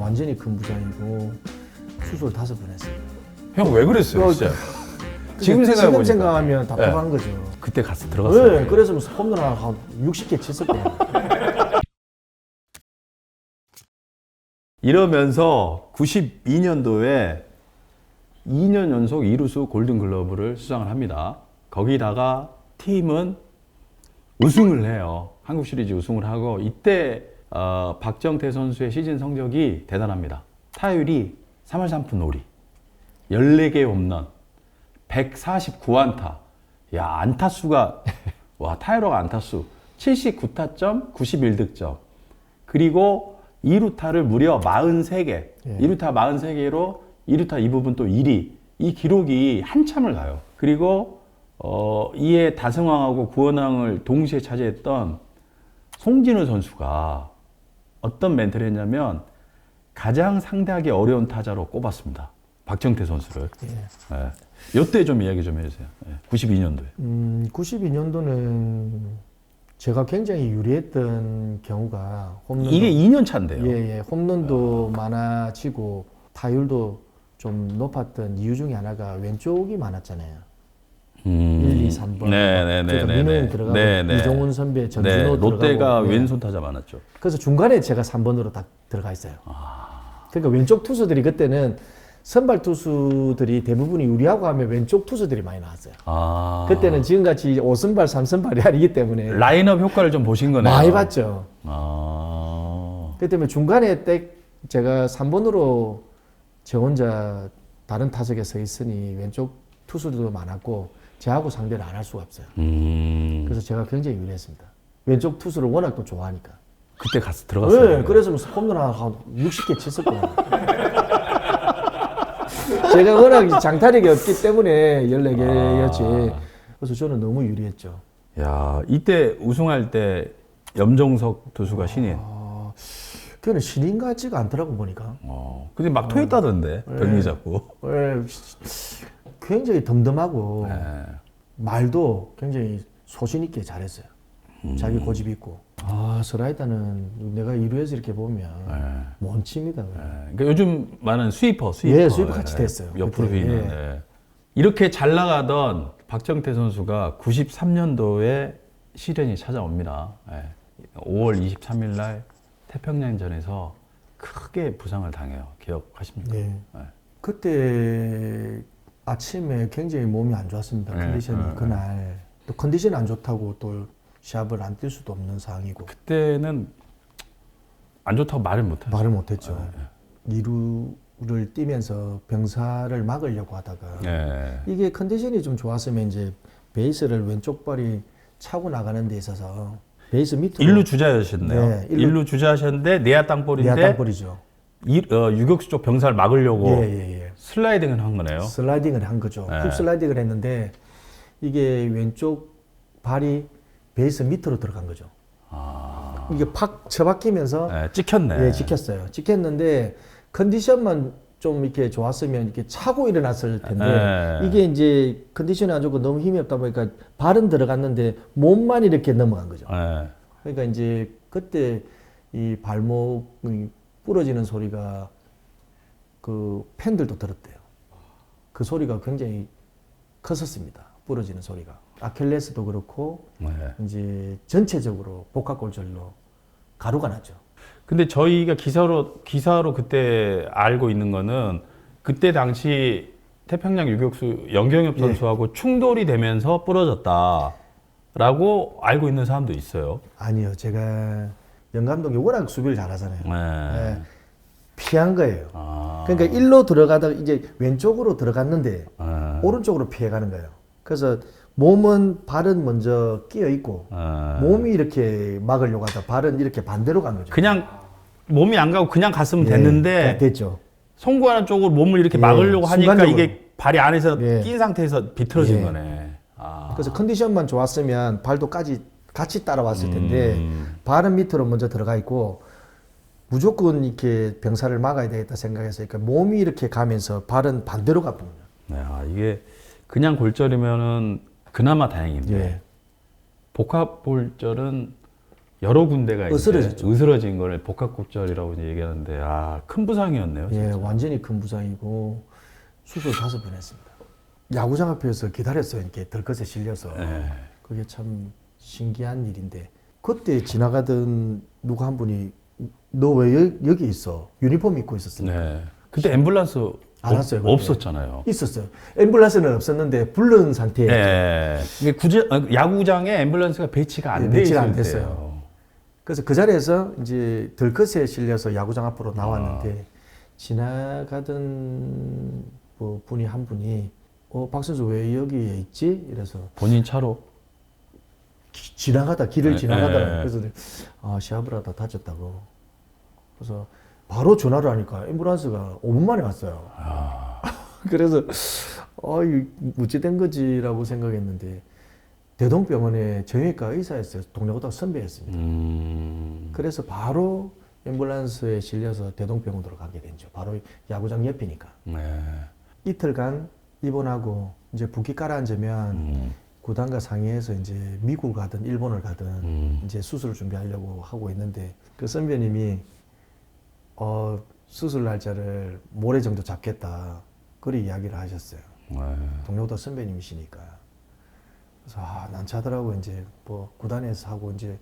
완전히 큰 부장이고 수술 5번 했어요. 형 왜 그랬어요, 진짜? 지금 생각해보니까. 지금 생각하면 답답한 거죠. 그때 가서 들어갔어요. 네, 그래서 홈런 한 60개 쳤을 거예요. 이러면서 92년도에 2년 연속 2루수 골든글러브를 수상을 합니다. 거기다가 팀은 우승을 해요. 한국 시리즈 우승을 하고 이때 박정태 선수의 시즌 성적이 대단합니다. 타율이 3할 3푼 5리, 14개 홈런, 149안타. 야, 안타수가 와, 타율과 안타수 79타점, 91득점. 그리고 2루타를 무려 43개. 예. 2루타 43개로 2루타 이 부분 또 1위. 이 기록이 한참을 가요. 그리고 이에 다승왕하고 구원왕을 동시에 차지했던 송진우 선수가 어떤 멘트를 했냐면 가장 상대하기 어려운 타자로 꼽았습니다. 박정태 선수를. 예. 예. 이때 좀 이야기 좀 해주세요. 예. 92년도에. 92년도는 제가 굉장히 유리했던 경우가 홈런도 이게 2년 차인데요. 예, 홈런도 많아지고 타율도 좀 높았던 이유 중에 하나가 왼쪽이 많았잖아요. 1, 2, 3번. 그러니까 민호형 들어가고 이종훈 선배, 전준호 들어가고. 롯데가 왼손 타자 많았죠. 그래서 중간에 제가 3번으로 딱 들어가 있어요. 그러니까 왼쪽 투수들이 그때는 선발 투수들이 대부분이 유리하고 하면 왼쪽 투수들이 많이 나왔어요. 그때는 지금같이 5선발, 3선발이 아니기 때문에 라인업 효과를 좀 보신 거네요. 많이 봤죠. 그 때문에 중간에 딱 제가 3번으로 저 혼자 다른 타석에 서 있으니 왼쪽 투수들도 많았고 저하고 상대를 안 할 수가 없어요. 그래서 제가 굉장히 유리했습니다. 왼쪽 투수를 워낙 또 좋아하니까. 그때 가서 들어갔어요. 네, 그래서 홈런 한 60개 쳤을 거예요. 제가 워낙 장타력이 없기 때문에 14개였지. 그래서 저는 너무 유리했죠. 야, 이때 우승할 때 염정석 투수가 신인. 그는 신인 같지가 않더라고 보니까. 근데 막 토했다던데, 별미 잡고. 네, 굉장히 덤덤하고 말도 굉장히 소신 있게 잘했어요. 자기 고집 있고. 슬라이더는 내가 1루에서 이렇게 보면 원칩니다. 그러니까 요즘 많은 스위퍼. 예, 스위퍼 같이 됐어요. 옆으로 그때, 휘는. 예. 이렇게 잘 나가던 박정태 선수가 93년도에 시련이 찾아옵니다. 5월 23일 날 태평양전에서 크게 부상을 당해요. 기억하십니까? 네. 그때 아침에 굉장히 몸이 안 좋았습니다. 컨디션이 그날. 또 컨디션이 안 좋다고 또 시합을 안 뛸 수도 없는 상황이고. 그때는 안 좋다고 말을 못해요. 말을 못했죠. 2루를 뛰면서 병사를 막으려고 하다가 이게 컨디션이 좀 좋았으면 이제 베이스를 왼쪽 발이 차고 나가는 데 있어서 베이스 밑으로 1루 주자였었네요. 네, 1루 주자셨는데 내야 땅볼인데 내야 땅볼이죠. 유격수 쪽 병사를 막으려고 예. 슬라이딩을 한 거네요. 슬라이딩을 한 거죠. 훅 슬라이딩을 했는데 이게 왼쪽 발이 베이스 밑으로 들어간 거죠. 이게 팍 쳐박히면서 찍혔네. 예, 찍혔어요. 찍혔는데 컨디션만 좀 이렇게 좋았으면 이렇게 차고 일어났을 텐데 이게 이제 컨디션이 안 좋고 너무 힘이 없다 보니까 발은 들어갔는데 몸만 이렇게 넘어간 거죠. 그러니까 이제 그때 이 발목이 부러지는 소리가 그 팬들도 들었대요. 그 소리가 굉장히 컸었습니다. 부러지는 소리가. 아킬레스도 그렇고 이제 전체적으로 복합골절로 가루가 났죠. 근데 저희가 기사로 그때 알고 있는 거는 그때 당시 태평양 유격수 연경엽 선수하고 충돌이 되면서 부러졌다라고 알고 있는 사람도 있어요. 아니요, 제가 영 감독이 워낙 수비를 잘하잖아요. 피한 거예요. 그러니까 일로 들어가다가 이제 왼쪽으로 들어갔는데 오른쪽으로 피해가는 거예요. 그래서 몸은 발은 먼저 끼어 있고 몸이 이렇게 막으려고 하다 발은 이렇게 반대로 간 거죠. 그냥 몸이 안 가고 그냥 갔으면 됐는데 됐죠. 송구하는 쪽으로 몸을 이렇게 막으려고 하니까 순간적으로. 이게 발이 안에서 낀 상태에서 비틀어진 거네. 그래서 컨디션만 좋았으면 발도 같이 따라왔을 텐데 발은 밑으로 먼저 들어가 있고 무조건 이렇게 병사를 막아야 되겠다 생각해서 그러니까 몸이 이렇게 가면서 발은 반대로 가본 거예요. 이게 그냥 골절이면은 그나마 다행인데 복합 골절은 여러 군데가 이제 으스러졌죠. 으스러진 걸 복합골절이라고 이제 얘기하는데 큰 부상이었네요. 예, 진짜. 완전히 큰 부상이고 수술 5번 했습니다. 야구장 앞에서 기다렸어요. 이렇게 들것에 실려서. 예. 그게 참 신기한 일인데 그때 지나가던 누구 한 분이 너 왜 여기 있어? 유니폼 입고 있었어요. 네. 그때 앰뷸런스 안 왔어요, 그때. 없었잖아요. 있었어요. 앰뷸런스는 없었는데 부른 상태에 네. 이게 야구장에 앰뷸런스가 배치가 안 네, 돼 배치가 안 있을 됐어요. 때예요. 그래서 그 자리에서 이제 들것에 실려서 야구장 앞으로 나왔는데 지나가던 뭐 분이 한 분이 박 선수 왜 여기에 있지? 이래서 본인 차로. 길을 네, 지나가다가 네. 그래서 시합을 하다 다쳤다고. 그래서 바로 전화를 하니까 앰뷸런스가 5분 만에 왔어요. 그래서 이 어찌된 거지라고 생각했는데 대동병원의 정형외과 의사였어요. 동료보다 선배였습니다. 그래서 바로 앰뷸런스에 실려서 대동병원으로 가게 됐죠. 바로 야구장 옆이니까. 네. 이틀간 입원하고 이제 붓기 깔아앉으면 구단과 상의해서 이제 미국을 가든 일본을 가든 이제 수술을 준비하려고 하고 있는데 그 선배님이 수술 날짜를 모레 정도 잡겠다. 그리 이야기를 하셨어요. 네. 동료도 선배님이시니까. 그래서 난처하더라고. 이제 뭐 구단에서 하고 이제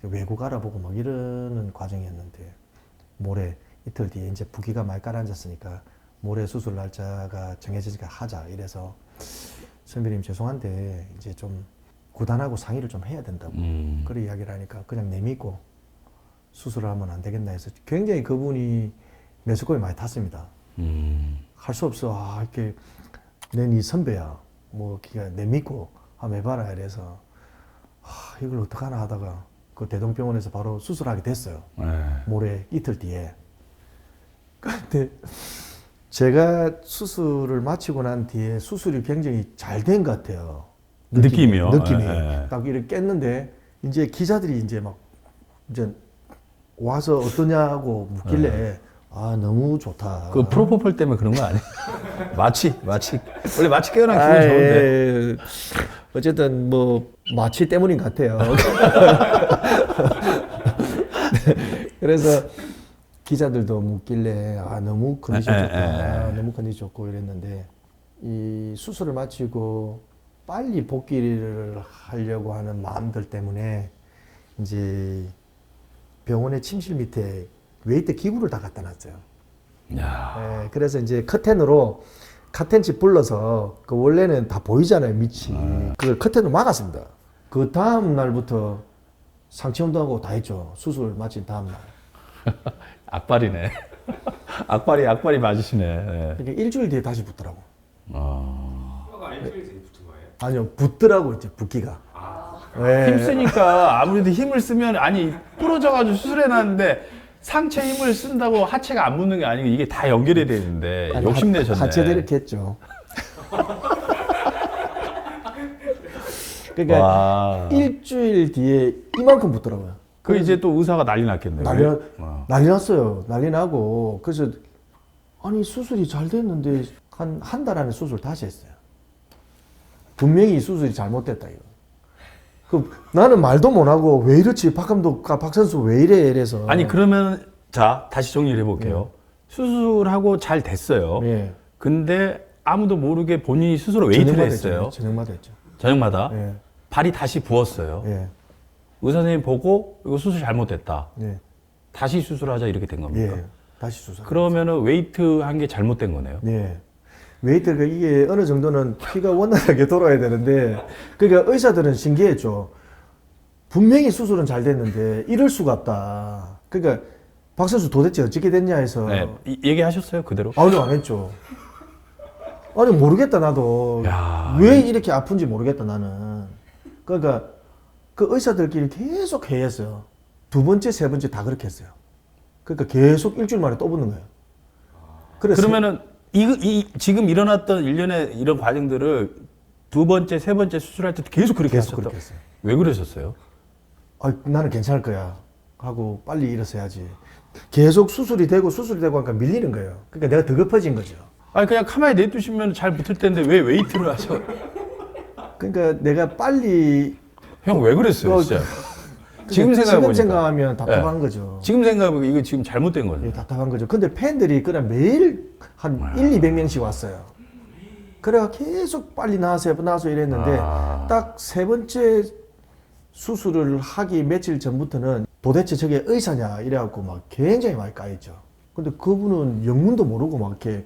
외국 알아보고 막 이러는 과정이었는데 모레 이틀 뒤에 이제 부기가 많이 깔아앉았으니까 모레 수술 날짜가 정해지니까 하자. 이래서 선배님 죄송한데 이제 좀 구단하고 상의를 좀 해야 된다고. 그런 이야기를 하니까 그냥 내밀고 수술을 하면 안 되겠나 해서 굉장히 그분이 매스컴에 많이 탔습니다. 할 수 없어. 이렇게 내 네 선배야. 뭐 기가 내밀고 한번 해봐라 이래서 이걸 어떡하나 하다가 그 대동병원에서 바로 수술하게 됐어요. 네. 모레 이틀 뒤에. 근데 제가 수술을 마치고 난 뒤에 수술이 굉장히 잘 된 것 같아요. 느낌이요? 느낌이. 예. 딱 이렇게 깼는데 이제 기자들이 이제 막 이제 와서 어떠냐고 묻길래 너무 좋다. 그 프로포폴 때문에 그런 거 아니에요? 마취. 원래 마취 깨어난 기분이 좋은데. 예. 어쨌든 뭐 마취 때문인 것 같아요. 네. 그래서 기자들도 묻길래 너무 컨디션 좋다. 너무 컨디션 좋고 이랬는데 이 수술을 마치고 빨리 복귀를 하려고 하는 마음들 때문에 이제 병원의 침실 밑에 웨이트 기구를 다 갖다 놨어요. 야. 예, 그래서 이제 커튼으로 카텐치 불러서 그 원래는 다 보이잖아요, 밑이. 그걸 커튼으로 막았습니다. 그 다음 날부터 상체 운동하고 다 했죠. 수술 마친 다음 날. 악발이네. 악발이 맞으시네. 네. 그러니까 일주일 뒤에 다시 붙더라고. 뼈가 일주일 뒤에 붙은 거예요? 아니요, 붙더라고 이제 붓기가. 예. 힘쓰니까 아무래도 힘을 쓰면 부러져가지고 수술해놨는데 상체 힘을 쓴다고 하체가 안 붙는 게 아니고 이게 다 연결이 되는데 아니, 욕심내셨네. 하체도 이렇게 했죠. 그러니까 와. 일주일 뒤에 이만큼 붙더라고요. 그 이제 또 의사가 난리 났겠네요. 난리 났어요. 난리 나고. 그래서 아니 수술이 잘 됐는데 한 달 안에 수술 다시 했어요. 분명히 수술이 잘못됐다 이거. 나는 말도 못하고 왜 이렇지 박 감독과 박 선수 왜 이래 이래서. 아니 그러면 자 다시 정리를 해볼게요. 수술하고 잘 됐어요. 예. 근데 아무도 모르게 본인이 스스로 웨이트를 했어요. 저녁마다 했죠. 저녁마다 예. 발이 다시 부었어요. 예. 의사 선생님 보고 이거 수술 잘못됐다. 예. 다시 수술하자 이렇게 된 겁니까? 예. 다시 수술. 그러면은 웨이트 한 게 잘못된 거네요. 네. 웨이트가 이게 어느 정도는 피가 원활하게 돌아야 되는데, 그러니까 의사들은 신기했죠. 분명히 수술은 잘 됐는데 이럴 수가 없다. 그러니까 박 선수 도대체 어떻게 됐냐 해서. 네, 얘기하셨어요 그대로? 아니요, 안 했죠. 아니 모르겠다 나도. 야, 왜 이렇게 아픈지 모르겠다 나는. 그러니까 그 의사들끼리 계속 회의했어요. 두 번째, 세 번째 다 그렇게 했어요. 그러니까 계속 일주일 만에 또 붙는 거예요. 그래서 그러면은 지금 일어났던 일련의 이런 과정들을 두 번째, 세 번째 수술할 때 계속 그렇게 계속 하셨다. 그렇게 했어요. 왜 그러셨어요? 나는 괜찮을 거야 하고 빨리 일어서야지. 계속 수술이 되고 하니까 밀리는 거예요. 그러니까 내가 더 급해진 거죠. 아니 그냥 가만히 내두시면 잘 붙을 텐데 왜 웨이트를 하셔? 그러니까 내가 빨리 형 왜 그랬어요, 진짜? 지금 생각해보니까. 생각하면 답답한 거죠. 지금 생각해보면 이거 지금 잘못된 예, 거죠. 답답한 거죠. 근데 팬들이 그냥 매일 한 1,200명씩 왔어요. 그래가 계속 빨리 나와서 이랬는데 딱 세 번째 수술을 하기 며칠 전부터는 도대체 저게 의사냐 이래갖고 막 굉장히 많이 까였죠. 근데 그분은 영문도 모르고 막 이렇게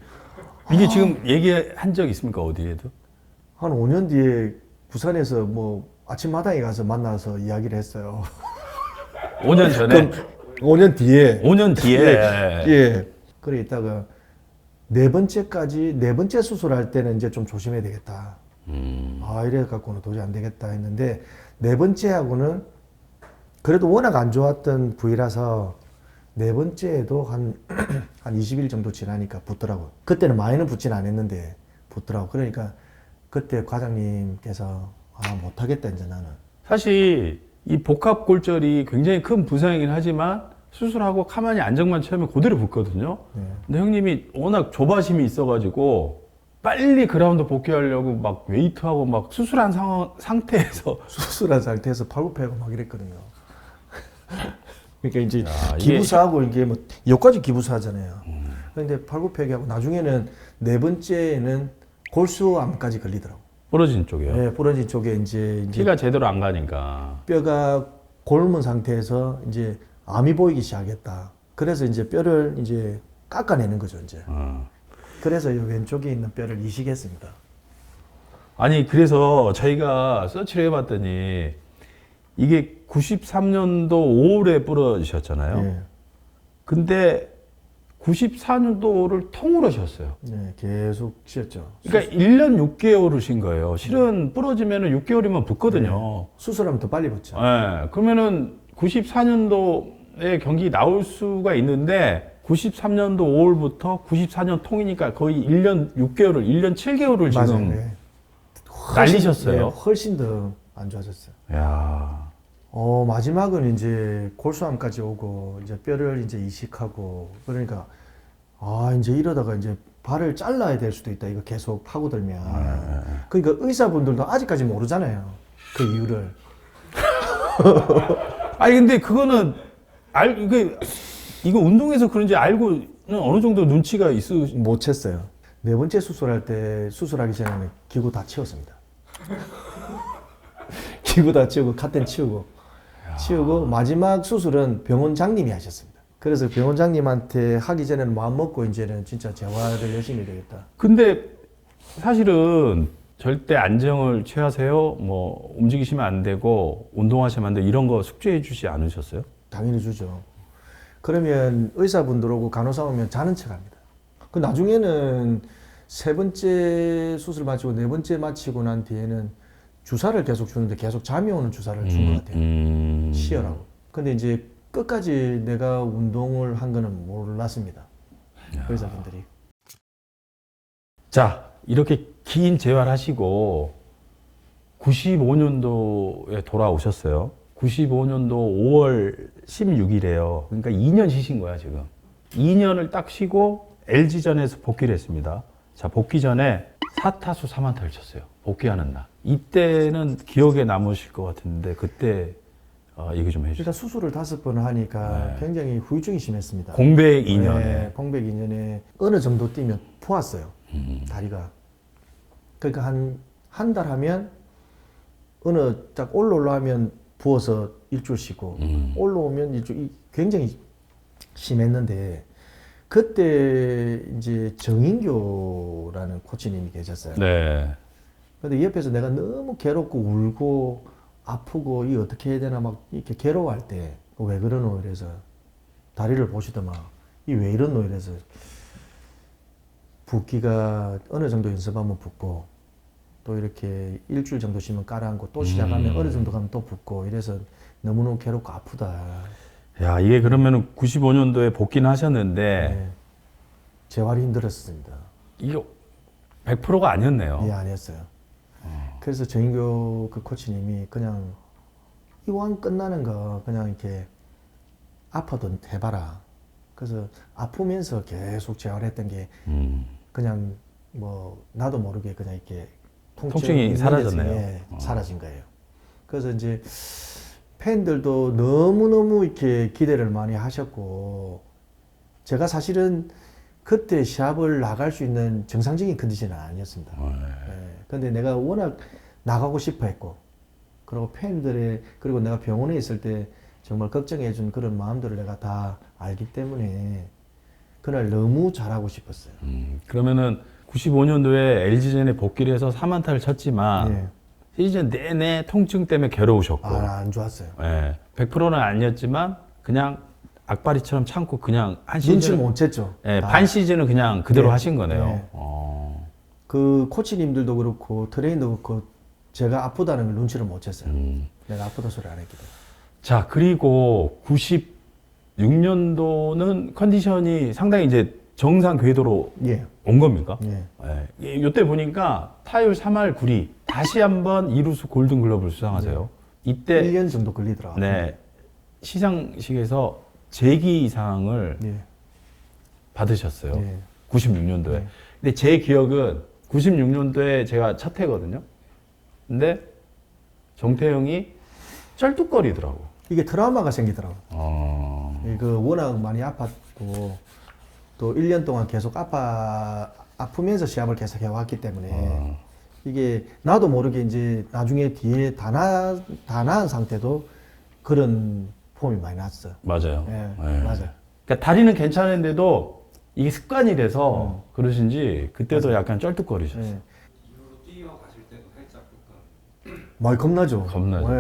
이게 지금 얘기한 적 있습니까? 어디에도? 한 5년 뒤에 부산에서 뭐 아침마당에 가서 만나서 이야기를 했어요. 5년 전에? 5년 뒤에. 5년 뒤에? 예. 그래 있다가 네 번째 수술할 때는 이제 좀 조심해야 되겠다. 아, 이래 갖고는 도저히 안 되겠다 했는데 네 번째하고는 그래도 워낙 안 좋았던 부위라서 네 번째에도 한 20일 정도 지나니까 붙더라고요. 그때는 많이는 붙진 않았는데 붙더라고. 그러니까 그때 과장님께서 아, 못하겠다 이제 나는. 사실 이 복합골절이 굉장히 큰 부상이긴 하지만 수술하고 가만히 안정만 취하면 그대로 붙거든요. 네. 근데 형님이 워낙 조바심이 있어가지고 빨리 그라운드 복귀하려고 막 웨이트하고 막 수술한 상태에서 수술한 상태에서 팔굽혀하고 막 이랬거든요. 그러니까 이제 야, 이게- 기부사하고 이게 뭐 여기까지 기부사하잖아요. 그런데 팔굽혀하고 나중에는 네 번째에는 골수암까지 걸리더라고. 부러진 쪽이요. 네, 부러진 쪽에 이제 피가 제대로 안 가니까. 뼈가 곪은 상태에서 이제 암이 보이기 시작했다. 그래서 이제 뼈를 이제 깎아내는 거죠, 이제. 그래서 이 왼쪽에 있는 뼈를 이식했습니다. 아니 그래서 저희가 서치를 해봤더니 이게 93년도 5월에 부러지셨잖아요. 예. 근데 94년도를 통으로 쉬었어요. 네, 계속 쉬었죠. 그러니까 1년 6개월을 쉰 거예요. 실은 부러지면은 6개월이면 붙거든요. 수술하면 더 빨리 붙죠. 네. 그러면은 94년도에 경기 나올 수가 있는데 93년도 5월부터 94년 통이니까 거의 1년 6개월을, 1년 7개월을 지금 맞아요. 네. 날리셨어요. 네, 훨씬 더 안 좋아졌어요. 야. 마지막은 이제 골수암까지 오고 이제 뼈를 이제 이식하고 그러니까 아 이제 이러다가 이제 발을 잘라야 될 수도 있다. 이거 계속 파고들면. 그러니까 의사분들도 아직까지 모르잖아요. 그 이유를. 아니 근데 그거는 이거 운동해서 그런지 알고는 어느 정도 눈치가 못 챘어요. 네 번째 수술할 때 수술하기 전에는 기구 다 치웠습니다. 기구 다 치우고 카텐 치우고 마지막 수술은 병원장님이 하셨습니다. 그래서 병원장님한테 하기 전에는 마음 먹고 이제는 진짜 재활을 열심히 해야 되겠다. 근데 사실은 절대 안정을 취하세요. 뭐 움직이시면 안 되고 운동하시면 안 돼. 이런 거 숙제해 주지 않으셨어요? 당연히 주죠. 그러면 의사분들 오고 간호사 오면 자는 척 합니다. 그 나중에는 세 번째 수술 마치고 네 번째 마치고 난 뒤에는 주사를 계속 주는데 계속 잠이 오는 주사를 준 것 같아요. 쉬어라고. 근데 이제 끝까지 내가 운동을 한 거는 몰랐습니다. 의사분들이. 자, 이렇게 긴 재활하시고 95년도에 돌아오셨어요. 95년도 5월 16일에요. 그러니까 2년 쉬신 거야, 지금. 2년을 딱 쉬고 LG전에서 복귀를 했습니다. 자, 복귀 전에 4타수 3안타를 쳤어요. 복귀하는 날. 이때는 기억에 남으실 것 같은데 그때 얘기 좀 해주세요. 일단 수술을 5번 하니까 굉장히 후유증이 심했습니다. 공백 2년에. 네, 공백 2년에 어느 정도 뛰면 부었어요. 다리가. 그러니까 한 달 하면 어느 딱 올라오면 부어서 일주일 쉬고 올라오면 일주일 굉장히 심했는데 그때 이제 정인교라는 코치님이 계셨어요. 네. 근데 옆에서 내가 너무 괴롭고 울고 아프고 이 어떻게 해야 되나 막 이렇게 괴로워할 때 왜 그러노 이래서 다리를 보시더만 이 왜 이러노 이래서 붓기가 어느 정도 연습하면 붓고 또 이렇게 일주일 정도 쉬면 깔아앉고 또 시작하면 어느 정도 가면 또 붓고 이래서 너무너무 괴롭고 아프다. 야, 이게 그러면은 95년도에 복귀는 하셨는데 네. 재활이 힘들었습니다. 이게 100%가 아니었네요. 예, 아니었어요. 그래서 정인교 그 코치님이 그냥 이왕 끝나는 거 그냥 이렇게 아파도 해봐라. 그래서 아프면서 계속 재활했던 게 그냥 뭐 나도 모르게 그냥 이렇게 통증이 사라졌네요. 사라진 거예요. 그래서 이제 팬들도 너무너무 이렇게 기대를 많이 하셨고, 제가 사실은 그때 시합을 나갈 수 있는 정상적인 컨디션은 아니었습니다. 근데 내가 워낙 나가고 싶어 했고, 그리고 팬들의, 그리고 내가 병원에 있을 때 정말 걱정해준 그런 마음들을 내가 다 알기 때문에 그날 너무 잘하고 싶었어요. 그러면은 95년도에 LG전에 복귀를 해서 3안타를 쳤지만 예. 시즌 내내 통증 때문에 괴로우셨고 안 좋았어요. 100%는 아니었지만 그냥 악바리처럼 참고 그냥 한 눈치 시즌 못 챘죠. 반 시즌은 그냥 그대로 네. 하신 거네요. 네. 그 코치님들도 그렇고 트레이너도 그렇고 제가 아프다는 걸 눈치를 못 챘어요. 내가 아프다 소리 안 했기 때문에. 자, 그리고 96년도는 컨디션이 상당히 이제 정상 궤도로 예. 온 겁니까? 예. 이때 보니까 타율 3할 9리 다시 한번 이루수 골든글러브를 수상하세요. 이때 1년 정도 걸리더라고요. 네, 시상식에서 재기상을 예. 받으셨어요. 예. 96년도에. 네. 근데 제 기억은 96년도에 제가 첫 해거든요. 근데 정태영이 쩔뚝거리더라고. 이게 트라우마가 생기더라고요. 그 워낙 많이 아팠고 또 1년 동안 계속 아프면서 시합을 계속 해왔기 때문에 이게 나도 모르게 이제 나중에 뒤에 다 나은 상태도 그런 폼이 많이 났어. 맞아요. 예, 네. 맞아요. 그러니까 다리는 괜찮은데도 이게 습관이 돼서 그러신지 그때도 약간 쩔뚝거리셨어요. 예. 이후로 뛰어가실 때도 살짝 약간 많이 겁나죠. 겁나죠.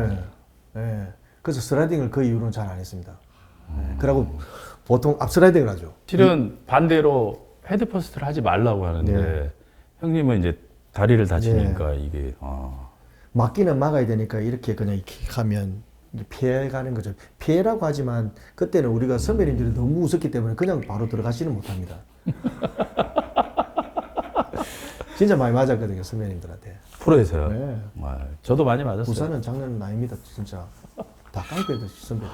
예. 예. 그래서 슬라이딩을 그 이후로는 잘 안 했습니다. 예. 그러고 보통 앞슬라이딩을 하죠. 실은 반대로 헤드 퍼스트를 하지 말라고 하는데 네. 형님은 이제 다리를 다치니까 이게 막기는 막아야 되니까 이렇게 그냥 이렇게 하면 피해가는 거죠. 피해라고 하지만 그때는 우리가 선배님들이 너무 무섭기 때문에 그냥 바로 들어가지는 못합니다. 진짜 많이 맞았거든요, 선배님들한테. 프로에서요. 네. 저도 많이 맞았어요. 부산은 장난은 아닙니다, 진짜. 다 깡패들 선배님.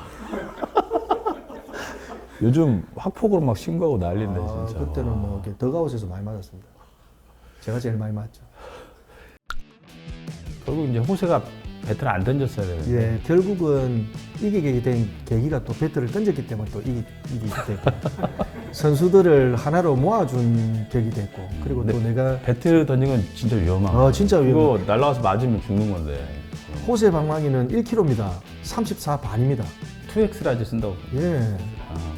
요즘 확폭으로 막 신고하고 난리인데 진짜. 그때는 뭐 이렇게 더가웃에서 많이 맞았습니다. 제가 제일 많이 맞죠. 결국 이제 호세가 배트를 안 던졌어야 되는데. 예, 결국은 이기게 된 계기가 또 배트를 던졌기 때문에 또 이기게 됐고 선수들을 하나로 모아준 계기 됐고 그리고 또 내가 배트 던진 건 진짜 위험한 거. 진짜 이거 날라와서 맞으면 죽는 건데. 호세 방망이는 1km입니다. 34반입니다. 2X라지 쓴다고. 예. 아.